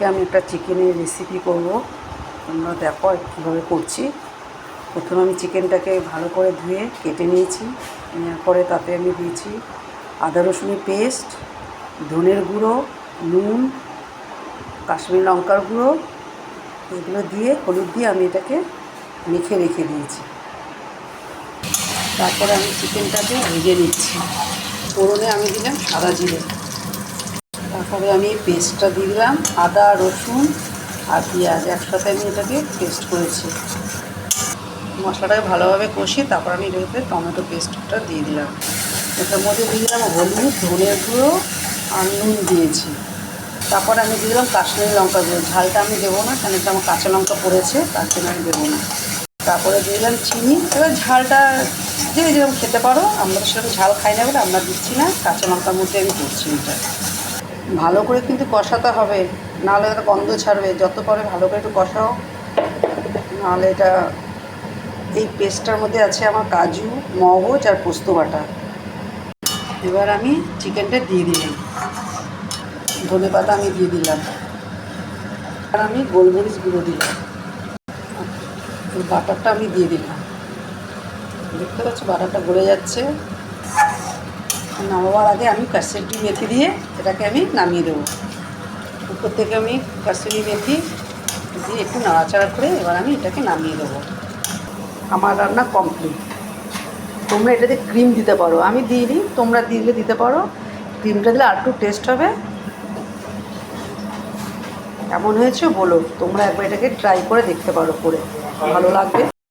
আজকে আমি একটা চিকেনের রেসিপি করব। তোমরা দেখো কীভাবে করছি। প্রথমে আমি চিকেনটাকে ভালো করে ধুয়ে কেটে নিয়েছি। নেওয়ার পরে তাতে আমি দিয়েছি আদা রসুনের পেস্ট, ধনের গুঁড়ো, নুন, কাশ্মীরি লঙ্কার গুঁড়ো, এগুলো দিয়ে হলুদ দিয়ে আমি এটাকে মেখে রেখে দিয়েছি। তারপরে আমি চিকেনটাকে ভেজে নিচ্ছি। ফোড়নে আমি দিলাম সাদা জিরে, তারপরে আমি পেস্টটা দিয়ে দিলাম আদা রসুন আর পেঁয়াজ একসাথে আমি এটাকে পেস্ট করেছি। মশলাটাকে ভালোভাবে কষিয়ে তারপর আমি এটাতে টমেটো পেস্টটা দিয়ে দিলাম। এটার মধ্যে দিয়ে দিলাম হলুদ, ধনের গুঁড়ো আর নুন দিয়েছি। তারপরে আমি দিয়ে দিলাম কাশ্মীরি লঙ্কা গুঁড়ো। ঝালটা আমি দেবো না, কেন আমার কাঁচা লঙ্কা পড়েছে, তার জন্য আমি দেবো না। তারপরে দিয়ে দিলাম চিনি। এবার ঝালটা যে যেরকম খেতে পারো, আমরা সেরকম ঝাল খাই না বলে আমরা দিচ্ছি না, কাঁচা লঙ্কার মধ্যে আমি করছি এটা। ভালো করে কিন্তু কষাতে হবে, নাহলে এটা গন্ধ ছাড়বে। যত পারে ভালো করে একটু কষাও, নাহলে এটা এই পেস্টটার মধ্যে আছে আমার কাজু, মগজ আর পোস্ত বাটা। এবার আমি চিকেনটা দিয়ে দিলাম, ধনে পাতা আমি দিয়ে দিলাম, আর আমি গোলমরিচ গুঁড়ো দিলাম। বাটারটা আমি দিয়ে দিলাম। দেখতে পাচ্ছি বাটারটা গলে যাচ্ছে। নামাবার আগে আমি কাসুরি মেথি দিয়ে এটাকে আমি নামিয়ে দেবো। উপর থেকে আমি কাসুরি মেথি দিয়ে একটু নাড়াচাড়া করে এবার আমি এটাকে নামিয়ে দেবো। আমার রান্না কমপ্লিট। তোমরা এটাতে ক্রিম দিতে পারো, আমি দিইনি, তোমরা দিলে দিতে পারো। ক্রিমটা দিলে আর একটু টেস্ট হবে। কেমন হয়েছে বলো, তোমরা একবার এটাকে ট্রাই করে দেখতে পারো, করে ভালো লাগবে।